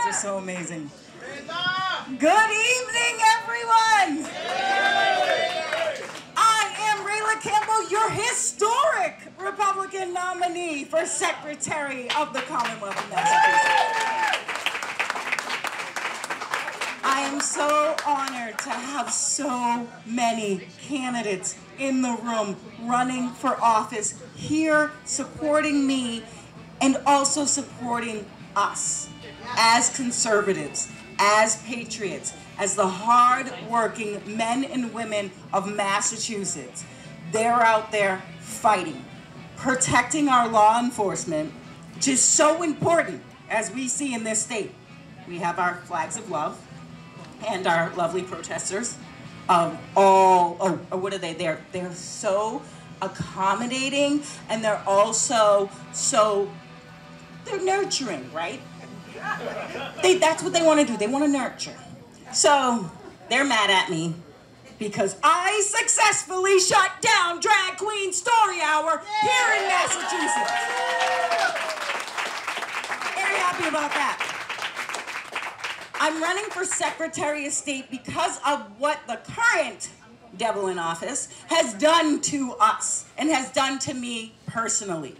are so amazing. Good evening, everyone. I am Rayla Campbell, your historic Republican nominee for Secretary of the Commonwealth of Massachusetts. I am so honored to have so many candidates in the room running for office here, supporting me and also supporting us as conservatives, as patriots, as the hard-working men and women of Massachusetts. They're out there fighting, protecting our law enforcement, which is so important as we see in this state. We have our flags of love and our lovely protesters of what are they? They're so accommodating, and they're also they're nurturing, right? That's what they want to do. They want to nurture. So they're mad at me because I successfully shut down Drag Queen Story Hour here in Massachusetts. Very happy about that. I'm running for Secretary of State because of what the current devil in office has done to us and has done to me personally.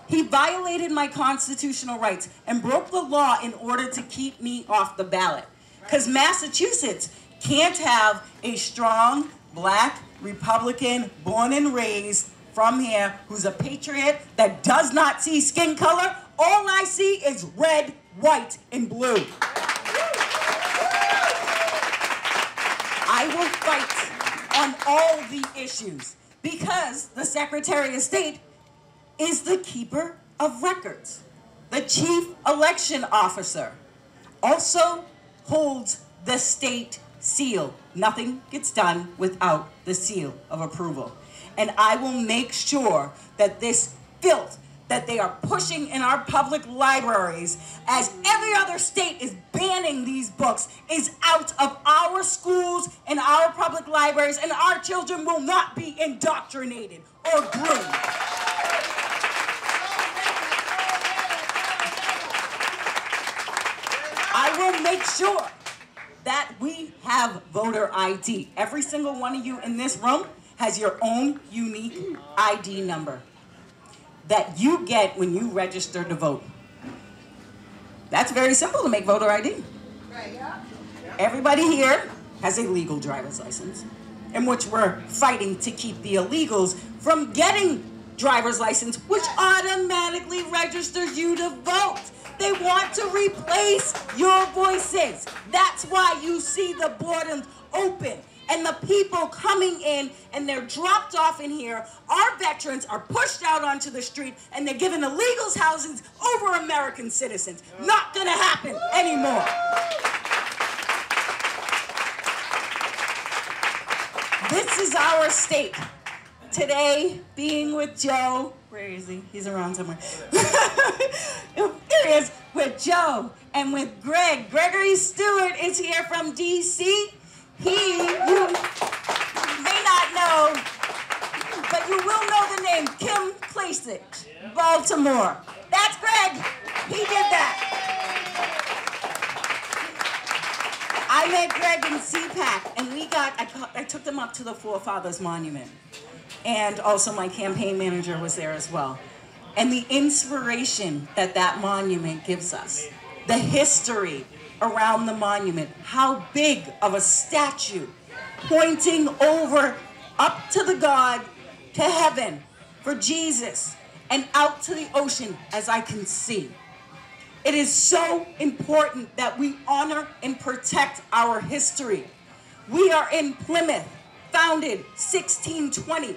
He violated my constitutional rights and broke the law in order to keep me off the ballot. Because Massachusetts can't have a strong black Republican born and raised from here who's a patriot that does not see skin color. All I see is red, white, and blue. I will fight on all the issues because the Secretary of State is the keeper of records. The chief election officer also holds the state seal. Nothing gets done without the seal of approval. And I will make sure that this filth that they are pushing in our public libraries, as every other state is banning these books, is out of our schools and our public libraries, and our children will not be indoctrinated or groomed. I will make sure that we have voter ID. Every single one of you in this room has your own unique ID number that you get when you register to vote. That's very simple to make voter ID. Right, yeah. Everybody here has a legal driver's license, in which we're fighting to keep the illegals from getting driver's license, which automatically registers you to vote. They want to replace your voices. That's why you see the borders open and the people coming in, and they're dropped off in here. Our veterans are pushed out onto the street, and they're given illegals housings over American citizens. Not gonna happen anymore. This is our state. Today, being with Joe, where is he? He's around somewhere. Here he is, with Joe and with Greg. Gregory Stewart is here from D.C. You may not know, but you will know the name, Kim Klacik, Baltimore. That's Greg. He did that. I met Greg in CPAC, and I took them up to the Forefathers Monument. And also my campaign manager was there as well. And the inspiration that that monument gives us, the history around the monument, how big of a statue pointing over up to the God, to heaven, for Jesus, and out to the ocean as I can see. It is so important that we honor and protect our history. We are in Plymouth, founded 1620.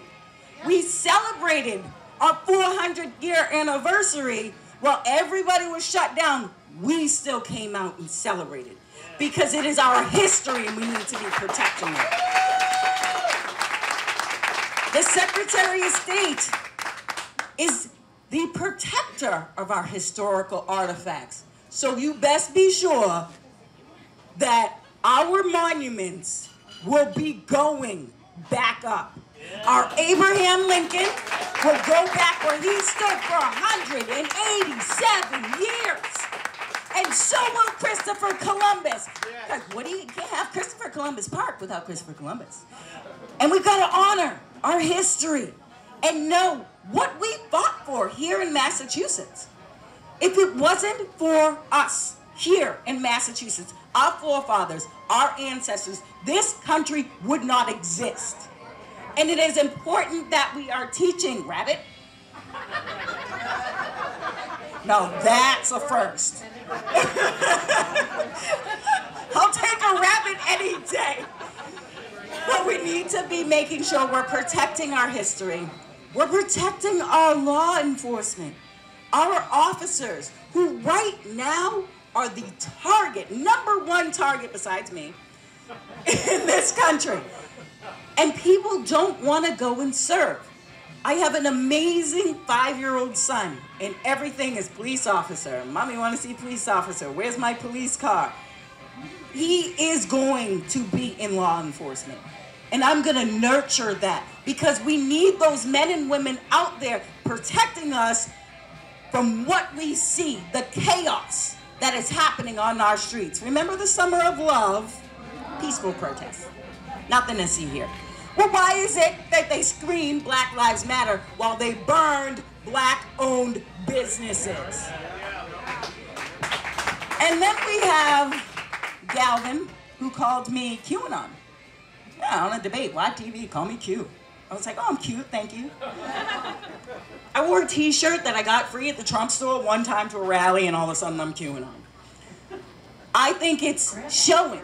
We celebrated our 400-year anniversary while everybody was shut down. We still came out and celebrated because it is our history and we need to be protecting it. The Secretary of State is the protector of our historical artifacts. So you best be sure that our monuments will be going back up. Our Abraham Lincoln will go back where he stood for 187 years. And so will Christopher Columbus. Because you can't have Christopher Columbus Park without Christopher Columbus. And we've got to honor our history and know what we fought for here in Massachusetts. If it wasn't for us here in Massachusetts, our forefathers, our ancestors, this country would not exist. And it is important that we are teaching, rabbit. No, that's a first. I'll take a rabbit any day. But we need to be making sure we're protecting our history. We're protecting our law enforcement, our officers, who right now are the target, #1 target besides me, in this country. And people don't want to go and serve. I have an amazing 5-year-old son, and everything is police officer. Mommy, want to see police officer? Where's my police car? He is going to be in law enforcement. And I'm going to nurture that because we need those men and women out there protecting us from what we see, the chaos that is happening on our streets. Remember the Summer of Love? Peaceful protests. Nothing to see here. Well, why is it that they screamed Black Lives Matter while they burned Black-owned businesses? And then we have Galvin, who called me QAnon. Yeah, on a debate, live TV, call me Q. I was like, oh, I'm cute, thank you. I wore a t-shirt that I got free at the Trump store one time to a rally, and all of a sudden I'm QAnon. I think it's showing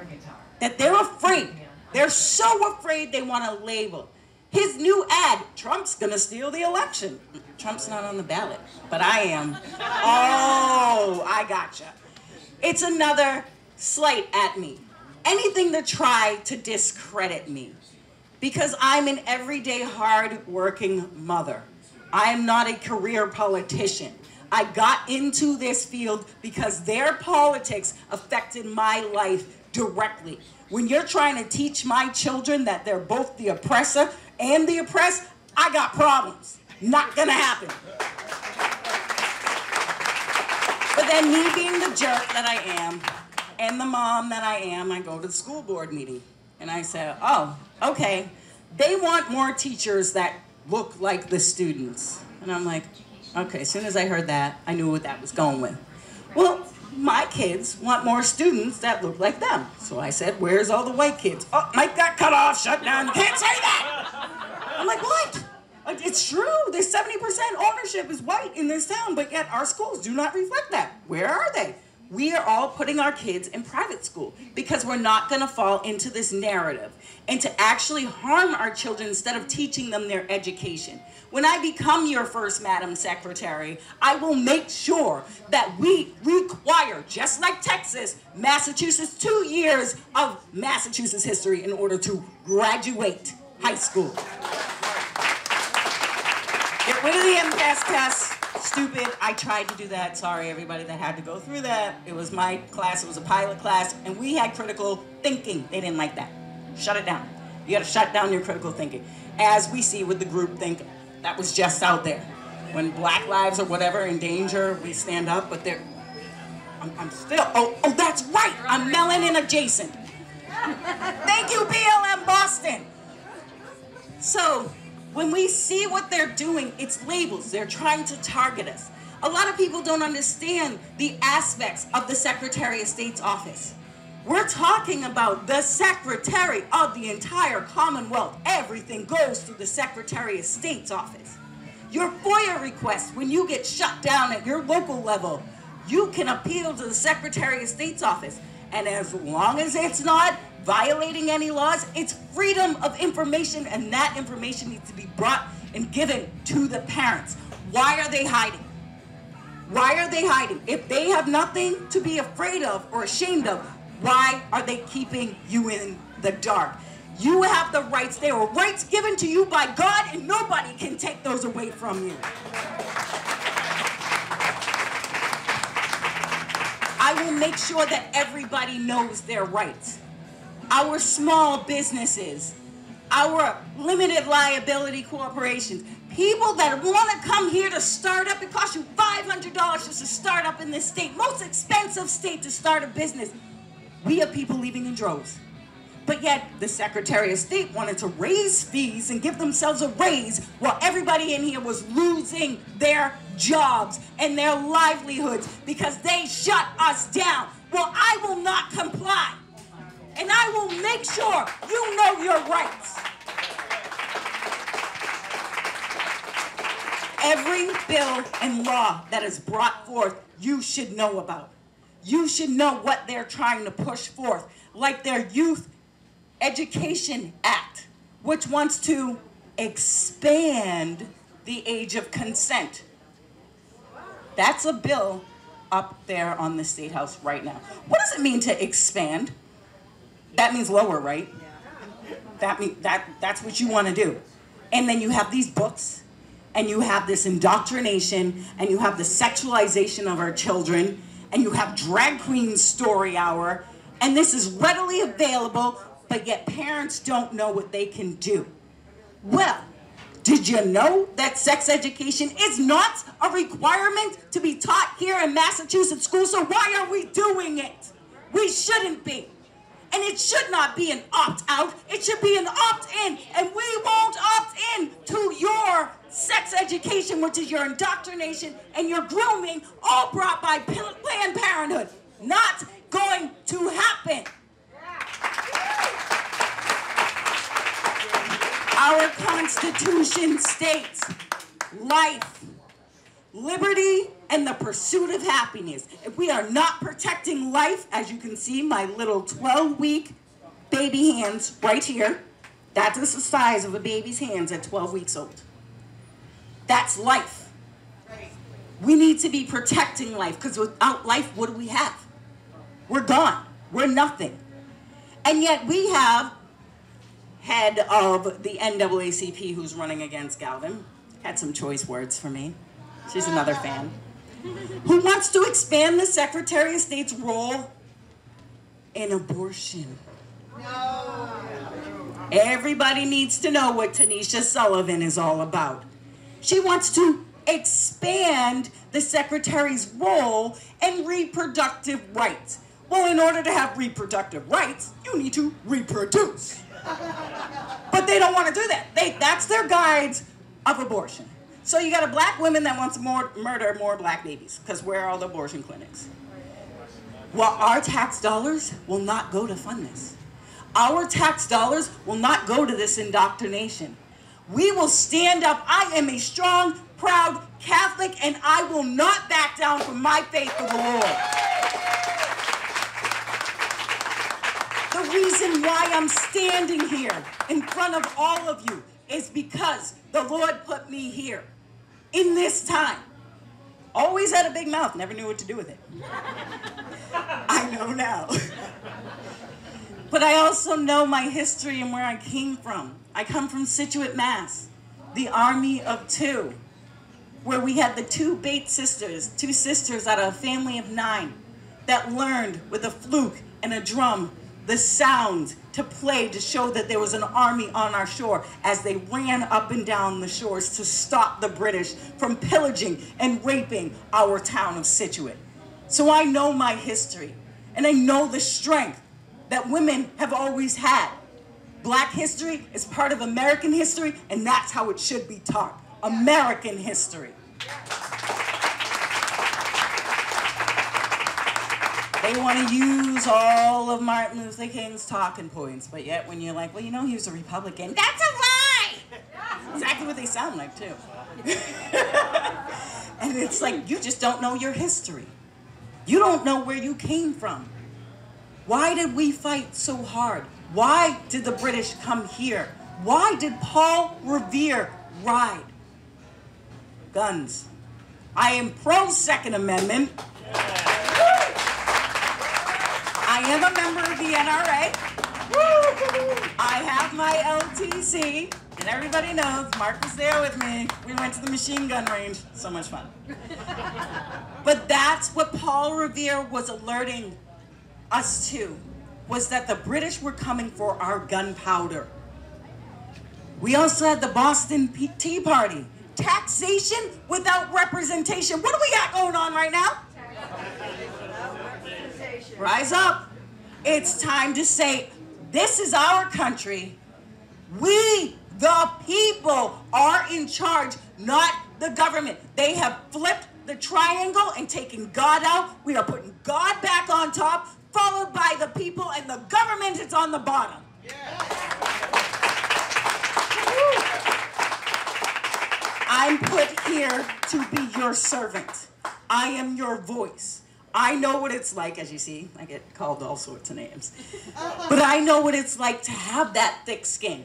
that they're afraid. They're so afraid they want to label. His new ad, Trump's gonna steal the election. Trump's not on the ballot, but I am. Oh, I gotcha. It's another slight at me. Anything to try to discredit me. Because I'm an everyday hard-working mother. I am not a career politician. I got into this field because their politics affected my life directly. When you're trying to teach my children that they're both the oppressor and the oppressed, I got problems. Not gonna happen. But then me being the jerk that I am, and the mom that I am, I go to the school board meeting. And I say, oh, okay, they want more teachers that look like the students. And I'm like, okay, as soon as I heard that, I knew what that was going with. Well, my kids want more students that look like them. So I said, where's all the white kids? Oh, mic got cut off, shut down, you can't say that! I'm like, what? It's true, there's 70% ownership is white in this town, but yet our schools do not reflect that. Where are they? We are all putting our kids in private school because we're not gonna fall into this narrative and to actually harm our children instead of teaching them their education. When I become your first Madam Secretary, I will make sure that we require, just like Texas, Massachusetts, 2 years of Massachusetts history in order to graduate high school. Get rid of the MCAS test. Stupid. I tried to do that. Sorry, everybody that had to go through that. It was my class. It was a pilot class, and we had critical thinking. They didn't like that. Shut it down. You got to shut down your critical thinking, as we see with the group think that was just out there. When Black lives or whatever in danger, we stand up. But they're. I'm still. Oh, that's right. I'm melanin adjacent. Thank you, BLM Boston. So. When we see what they're doing, it's labels. They're trying to target us. A lot of people don't understand the aspects of the Secretary of State's office. We're talking about the Secretary of the entire Commonwealth. Everything goes through the Secretary of State's office. Your FOIA request, when you get shut down at your local level, you can appeal to the Secretary of State's office. And as long as it's not violating any laws, it's freedom of information, and that information needs to be brought and given to the parents. Why are they hiding? Why are they hiding? If they have nothing to be afraid of or ashamed of, why are they keeping you in the dark? You have the rights. They are rights given to you by God, and nobody can take those away from you. I will make sure that everybody knows their rights. Our small businesses, our limited liability corporations, People that want to come here to start up, it costs you $500 just to start up in this state, most expensive state to start a business. We have people leaving in droves. But yet, the Secretary of State wanted to raise fees and give themselves a raise while everybody in here was losing their jobs and their livelihoods because they shut us down. Well, I will not comply. And I will make sure you know your rights. Every bill and law that is brought forth, you should know about. You should know what they're trying to push forth, like their Youth Education Act, which wants to expand the age of consent. That's a bill up there on the State House right now. What does it mean to expand? That means lower, right? That's what you want to do. And then you have these books, and you have this indoctrination, and you have the sexualization of our children, and you have Drag Queen Story Hour, and this is readily available, but yet parents don't know what they can do. Well, did you know that sex education is not a requirement to be taught here in Massachusetts schools? So why are we doing it? We shouldn't be. And it should not be an opt-out. It should be an opt-in. And we won't opt in to your sex education, which is your indoctrination and your grooming, all brought by Planned Parenthood. Not going to happen. Our Constitution states life, liberty, and the pursuit of happiness. If we are not protecting life, as you can see, my little 12-week baby hands right here, that is the size of a baby's hands at 12 weeks old. That's life. We need to be protecting life, because without life, what do we have? We're gone. We're nothing. And yet we have head of the NAACP who's running against Galvin, had some choice words for me. She's another fan. Who wants to expand the Secretary of State's role in abortion. No. Everybody needs to know what Tanisha Sullivan is all about. She wants to expand the Secretary's role in reproductive rights. Well, in order to have reproductive rights, you need to reproduce. But they don't want to do that. That's their guides of abortion. So you got a black woman that wants to murder more black babies, because where are all the abortion clinics? Well, our tax dollars will not go to fund this. Our tax dollars will not go to this indoctrination. We will stand up. I am a strong, proud Catholic, and I will not back down from my faith with the Lord. The reason why I'm standing here in front of all of you is because the Lord put me here in this time. Always had a big mouth, never knew what to do with it. I know now. But I also know my history and where I came from. I come from Scituate, Mass, the army of two, where we had the two Bates sisters, two sisters out of a family of 9, that learned with a fluke and a drum the sound to play to show that there was an army on our shore as they ran up and down the shores to stop the British from pillaging and raping our town of Scituate. So I know my history, and I know the strength that women have always had. Black history is part of American history, and that's how it should be taught. American history. They want to use all of Martin Luther King's talking points, but yet when you're like, well, you know, he was a Republican, that's a lie! Exactly what they sound like, too. And it's like, you just don't know your history. You don't know where you came from. Why did we fight so hard? Why did the British come here? Why did Paul Revere ride? Guns. I am pro-Second Amendment. I am a member of the NRA. I have my LTC, and everybody knows, Mark was there with me. We went to the machine gun range. So much fun. But that's what Paul Revere was alerting us to, was that the British were coming for our gunpowder. We also had the Boston Tea Party taxation without representation. What do we got going on right now? Rise up. It's time to say, this is our country. We, the people, are in charge, not the government. They have flipped the triangle and taken God out. We are putting God back on top, followed by the people, and the government is on the bottom. Yeah. I'm put here to be your servant. I am your voice. I know what it's like, as you see, I get called all sorts of names. But I know what it's like to have that thick skin.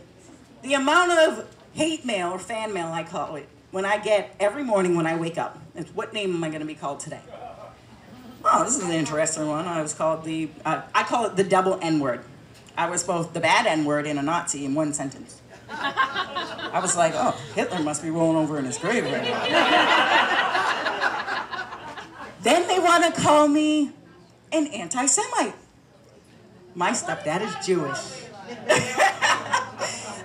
The amount of hate mail, or fan mail I call it, when I get every morning when I wake up. It's, what name am I going to be called today? Oh, this is an interesting one. I was called I call it the double N-word. I was both the bad N-word and a Nazi in one sentence. I was like, oh, Hitler must be rolling over in his grave right now. Then they want to call me an anti-Semite. My stepdad is Jewish.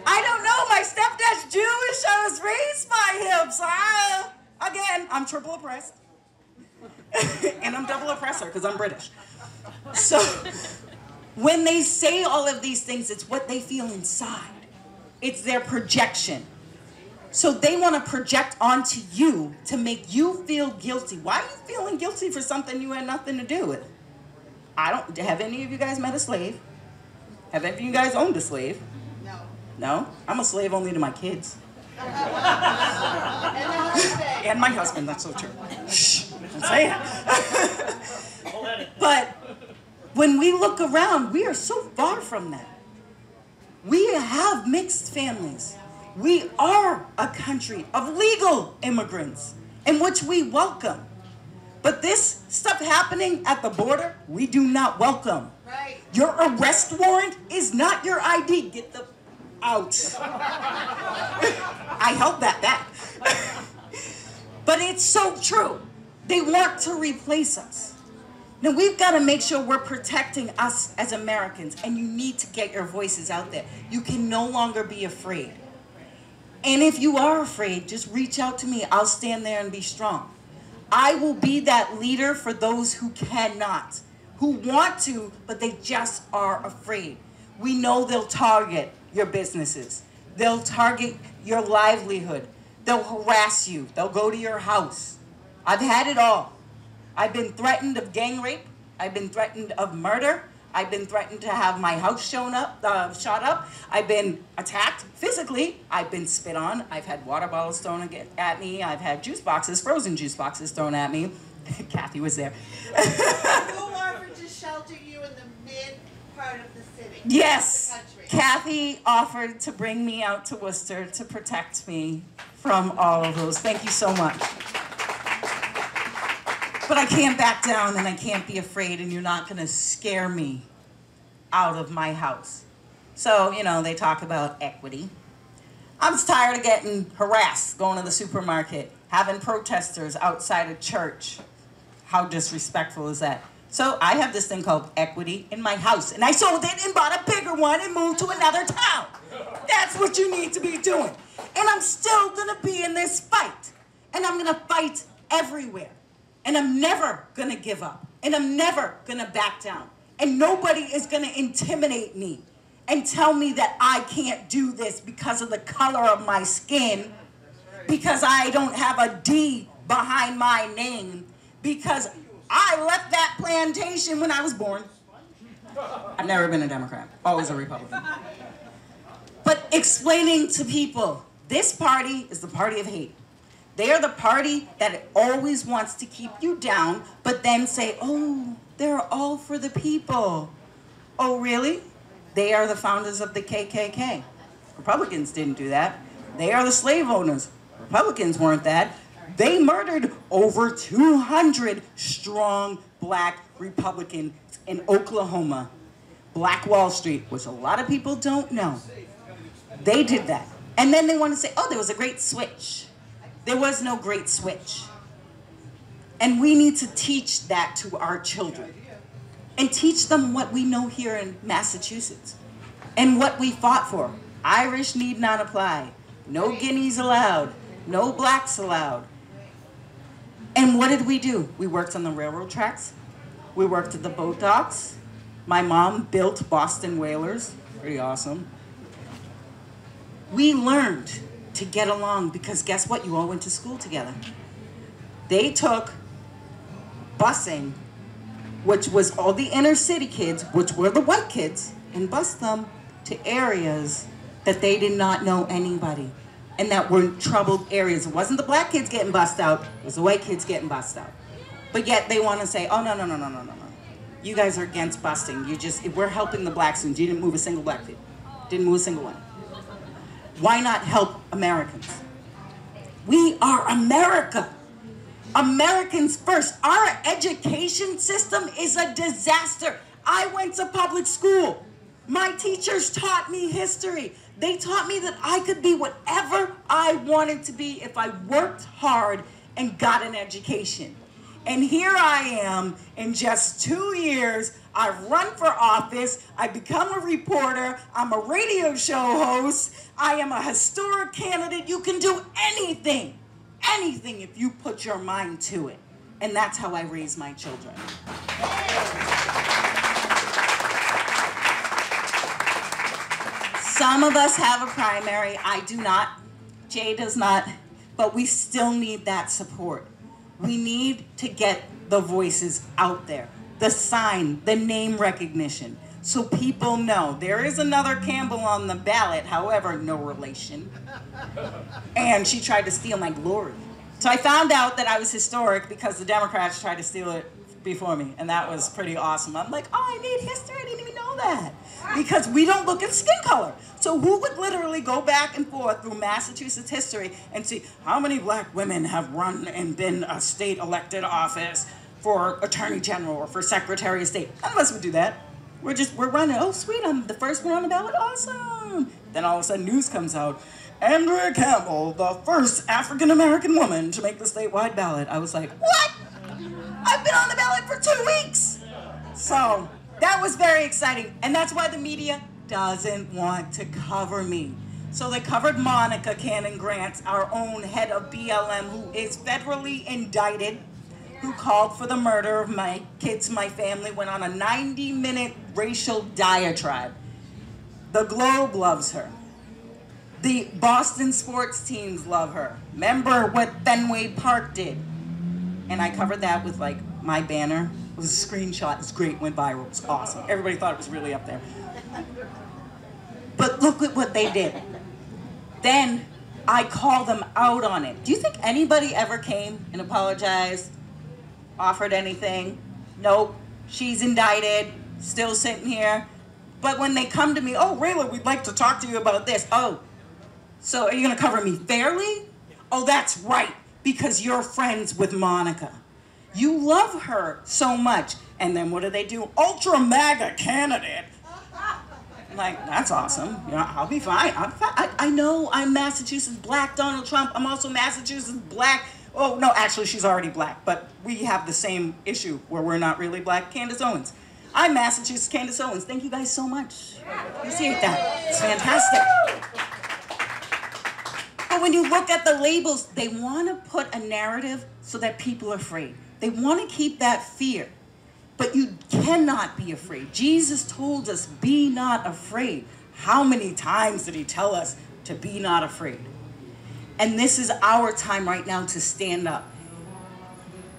I don't know, my stepdad's Jewish. I was raised by him, so again, I'm triple oppressed. And I'm double oppressor because I'm British. So when they say all of these things, it's what they feel inside. It's their projection. So they want to project onto you to make you feel guilty. Why are you feeling guilty for something you had nothing to do with? Have any of you guys met a slave? Have any of you guys owned a slave? No. No? I'm a slave only to my kids. And my husband, that's so true. Shh, don't say it. But when we look around, we are so far from that. We have mixed families. We are a country of legal immigrants, in which we welcome. But this stuff happening at the border, we do not welcome. Right. Your arrest warrant is not your ID. Get the out. I held that back. But it's so true. They want to replace us. Now, we've got to make sure we're protecting us as Americans, and you need to get your voices out there. You can no longer be afraid. And if you are afraid, just reach out to me. I'll stand there and be strong. I will be that leader for those who cannot, who want to, but they just are afraid. We know they'll target your businesses. They'll target your livelihood. They'll harass you. They'll go to your house. I've had it all. I've been threatened of gang rape. I've been threatened of murder. I've been threatened to have my house shot up. I've been attacked physically. I've been spit on. I've had water bottles thrown at me. I've had juice boxes, frozen juice boxes thrown at me. Kathy was there. Who offered to shelter you in the mid part of the city? Yes. Kathy offered to bring me out to Worcester to protect me from all of those. Thank you so much. But I can't back down and I can't be afraid, and you're not going to scare me out of my house. So, you know, they talk about equity. I'm just tired of getting harassed going to the supermarket, having protesters outside of church. How disrespectful is that? So I have this thing called equity in my house, and I sold it and bought a bigger one and moved to another town. That's what you need to be doing. And I'm still going to be in this fight. And I'm going to fight everywhere. And I'm never going to give up. And I'm never going to back down. And nobody is going to intimidate me and tell me that I can't do this because of the color of my skin, because I don't have a D behind my name, because I left that plantation when I was born. I've never been a Democrat, always a Republican. But explaining to people, this party is the party of hate. They are the party that always wants to keep you down, but then say, oh, they're all for the people. Oh, really? They are the founders of the KKK. Republicans didn't do that. They are the slave owners. Republicans weren't that. They murdered over 200 strong black Republicans in Oklahoma. Black Wall Street, which a lot of people don't know. They did that. And then they want to say, oh, there was a great switch. There was no great switch. And we need to teach that to our children. And teach them what we know here in Massachusetts. And what we fought for. Irish need not apply. No guineas allowed. No blacks allowed. And what did we do? We worked on the railroad tracks. We worked at the boat docks. My mom built Boston whalers. Pretty awesome. We learned to get along because guess what? You all went to school together. They took busing, which was all the inner city kids, which were the white kids, and bused them to areas that they did not know anybody and that were troubled areas. It wasn't the black kids getting bussed out, it was the white kids getting bussed out. But yet they want to say, oh, no. You guys are against busting. We're helping the black students. You didn't move a single black kid. Didn't move a single one. Why not help Americans? We are America. Americans first. Our education system is a disaster. I went to public school. My teachers taught me history. They taught me that I could be whatever I wanted to be if I worked hard and got an education. And here I am, in just 2 years, I've run for office, I've become a reporter, I'm a radio show host, I am a historic candidate. You can do anything if you put your mind to it. And that's how I raise my children. Some of us have a primary, I do not, Jay does not, but we still need that support. We need to get the voices out there, the sign, the name recognition, so people know there is another Campbell on the ballot, however, no relation. And she tried to steal my glory. So I found out that I was historic because the Democrats tried to steal it before me, and that was pretty awesome. I'm like, oh, I need history, I didn't even know that. Because we don't look at skin color. So who would literally go back and forth through Massachusetts history and see how many black women have run and been a state elected office for attorney general or for secretary of state? None of us would do that. We're running, oh sweet, I'm the first one on the ballot, awesome. Then all of a sudden news comes out, Rayla Campbell, the first African-American woman to make the statewide ballot. I was like, what? I've been on the ballot for 2 weeks. So that was very exciting. And that's why the media doesn't want to cover me. So they covered Monica Cannon Grant, our own head of BLM, who is federally indicted, who called for the murder of my kids, my family, went on a 90-minute racial diatribe. The Globe loves her. The Boston sports teams love her. Remember what Fenway Park did? And I covered that with like my banner. It was a screenshot, it's great, went viral, it was awesome. Everybody thought it was really up there. But look at what they did. Then I called them out on it. Do you think anybody ever came and apologized, offered anything? Nope, she's indicted, still sitting here. But when they come to me, oh, Rayla, we'd like to talk to you about this. Oh, so are you gonna cover me fairly? Oh, that's right, because you're friends with Monica. You love her so much. And then what do? Ultra MAGA candidate. I'm like, that's awesome. You know, I'll be fine. I know I'm Massachusetts black Donald Trump. I'm also Massachusetts black. Oh, no, actually, she's already black. But we have the same issue where we're not really black. Candace Owens. I'm Massachusetts Candace Owens. Thank you guys so much. Appreciate that. It's fantastic. But when you look at the labels, they want to put a narrative so that people are afraid. They want to keep that fear. But you cannot be afraid. Jesus told us, be not afraid. How many times did he tell us to be not afraid? And this is our time right now to stand up.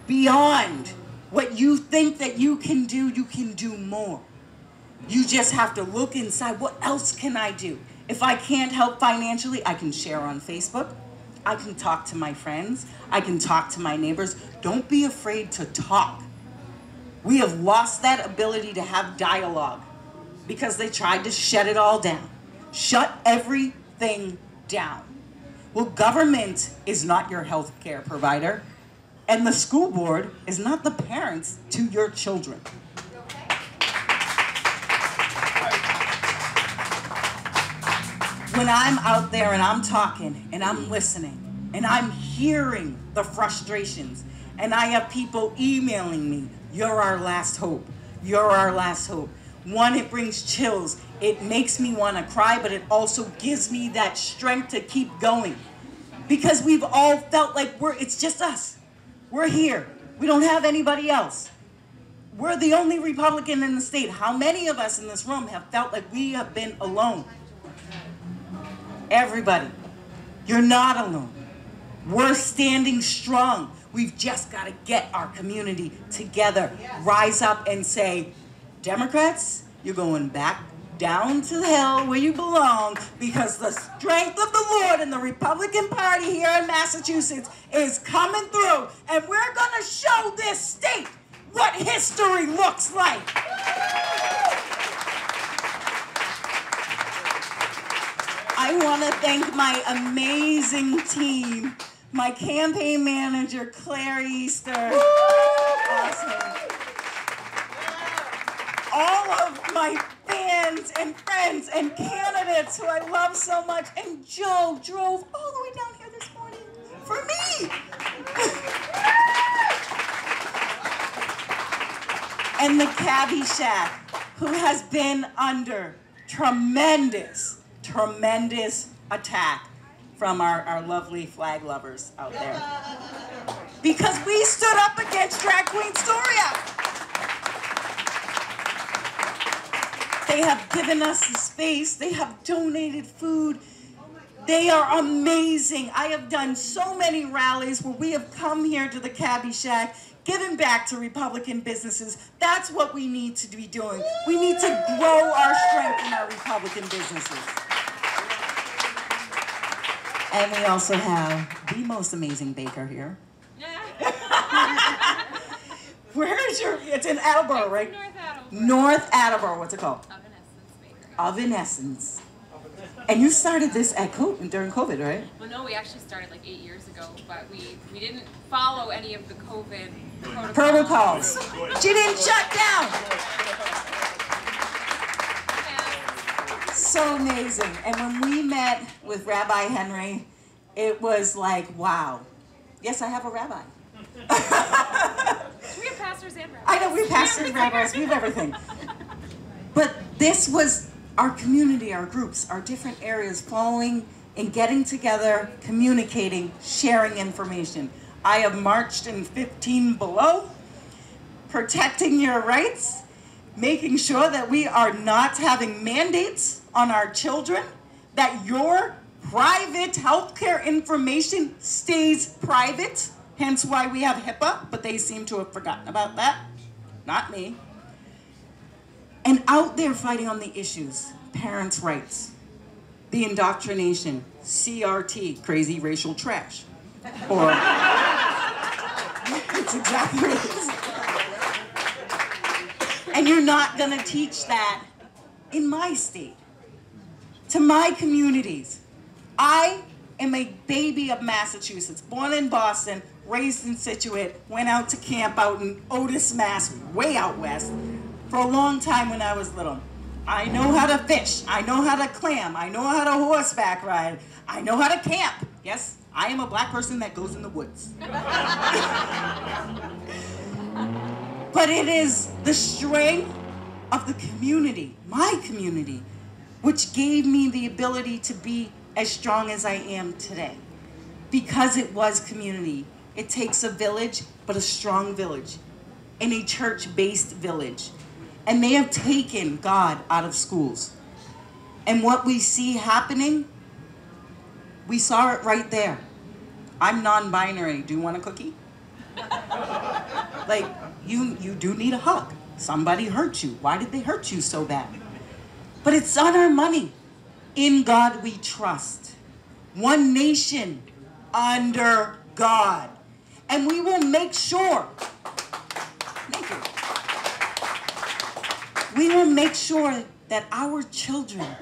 Beyond what you think that you can do more. You just have to look inside. What else can I do? If I can't help financially, I can share on Facebook. I can talk to my friends. I can talk to my neighbors. Don't be afraid to talk. We have lost that ability to have dialogue because they tried to shut it all down. Shut everything down. Well, government is not your health care provider, and the school board is not the parents to your children. When I'm out there and I'm talking and I'm listening and I'm hearing the frustrations and I have people emailing me, you're our last hope. You're our last hope. One, it brings chills. It makes me want to cry, but it also gives me that strength to keep going. because we've all felt like it's just us. We're here. We don't have anybody else. We're the only Republican in the state. How many of us in this room have felt like we have been alone? Everybody, you're not alone. We're standing strong. We've just got to get our community together. Rise up and say, Democrats, you're going back down to hell where you belong, because the strength of the Lord and the Republican Party here in Massachusetts is coming through, and we're going to show this state what history looks like. I want to thank my amazing team, my campaign manager, Claire Easter. Awesome. All of my fans and friends and candidates who I love so much. And Joe drove all the way down here this morning for me. And the Cabbyshack, who has been under tremendous attack from our lovely flag lovers out there. Because we stood up against Drag Queen Storia. They have given us the space. They have donated food. They are amazing. I have done so many rallies where we have come here to the Cabbyshack, given back to Republican businesses. That's what we need to be doing. We need to grow our strength in our Republican businesses. And we also have the most amazing baker here. Where's your, it's in Attleboro, right? North Attleboro. North Attleboro, what's it called? Evanescence Bakery. Evanescence. And you started this at during COVID, right? Well, no, we actually started like 8 years ago, but we didn't follow any of the COVID protocols. She didn't shut down. So amazing. And when we met with Rabbi Henry, it was like, wow. Yes, I have a rabbi. We have pastors and rabbis. I know, we have pastors, rabbis, we have everything. But this was our community, our groups, our different areas following and getting together, communicating, sharing information. I have marched in 15 Below, protecting your rights, making sure that we are not having mandates on our children, that your private healthcare information stays private, hence why we have HIPAA, but they seem to have forgotten about that. Not me. And out there fighting on the issues, parents' rights, the indoctrination, CRT, crazy racial trash. Or, it's exactly what it is. And you're not gonna teach that in my state, to my communities. I am a baby of Massachusetts, born in Boston, raised in Situate, went out to camp out in Otis, Mass, way out west, for a long time when I was little. I know how to fish, I know how to clam, I know how to horseback ride, I know how to camp. Yes, I am a black person that goes in the woods. But it is the strength of the community, my community, which gave me the ability to be as strong as I am today. Because it was community. It takes a village, but a strong village, and a church-based village. And they have taken God out of schools. And what we see happening, we saw it right there. I'm non-binary. Do you want a cookie? Like, you do need a hug. Somebody hurt you. Why did they hurt you so bad? But it's on our money. In God we trust. One nation under God. And we will make sure, thank you. We will make sure that our children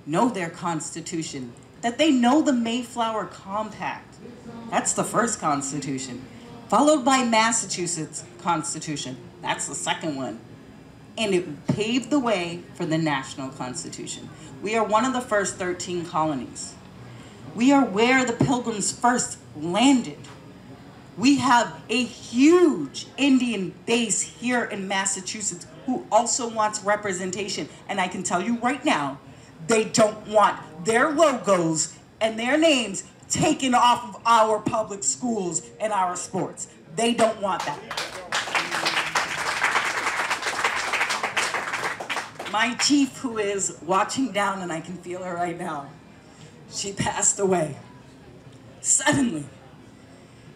know their Constitution, that they know the Mayflower Compact. That's the first Constitution. Followed by Massachusetts Constitution. That's the second one. And it paved the way for the national Constitution. We are one of the first 13 colonies. We are where the Pilgrims first landed. We have a huge Indian base here in Massachusetts who also wants representation. And I can tell you right now, they don't want their logos and their names taken off of our public schools and our sports. They don't want that. My chief, who is watching down, and I can feel her right now, she passed away. Suddenly.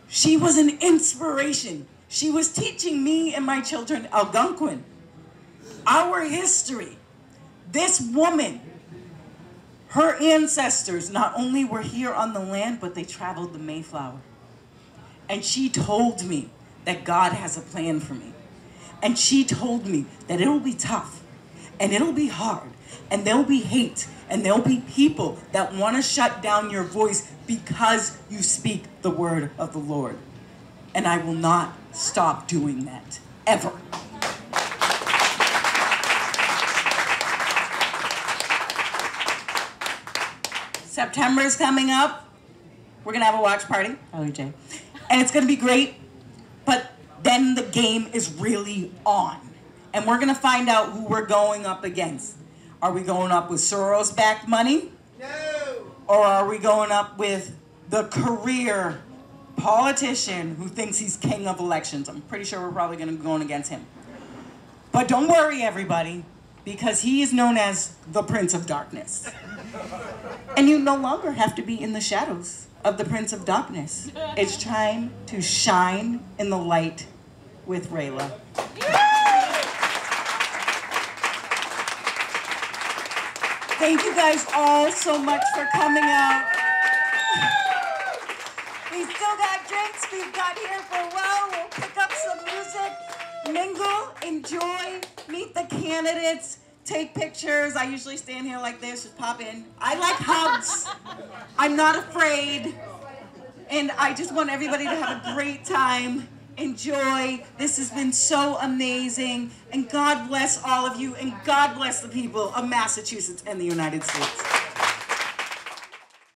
She was an inspiration. She was teaching me and my children Algonquin, our history. This woman, her ancestors not only were here on the land, but they traveled the Mayflower. And she told me that God has a plan for me. And she told me that it'll be tough, and it'll be hard, and there'll be hate, and there'll be people that want to shut down your voice because you speak the word of the Lord. And I will not stop doing that, ever. September is coming up. We're gonna have a watch party. Hello, Jay. And it's gonna be great, but then the game is really on. And we're gonna find out who we're going up against. Are we going up with Soros-backed money? No. Or are we going up with the career politician who thinks he's king of elections? I'm pretty sure we're probably gonna be going against him. But don't worry, everybody, because he is known as the Prince of Darkness. And you no longer have to be in the shadows of the Prince of Darkness. It's time to shine in the light with Rayla. Thank you guys all so much for coming out. We still got drinks. We've got here for a while. We'll pick up some music, mingle, enjoy, meet the candidates, take pictures. I usually stand here like this, just pop in. I like hugs. I'm not afraid. And I just want everybody to have a great time. Enjoy. This has been so amazing. And God bless all of you. And God bless the people of Massachusetts and the United States.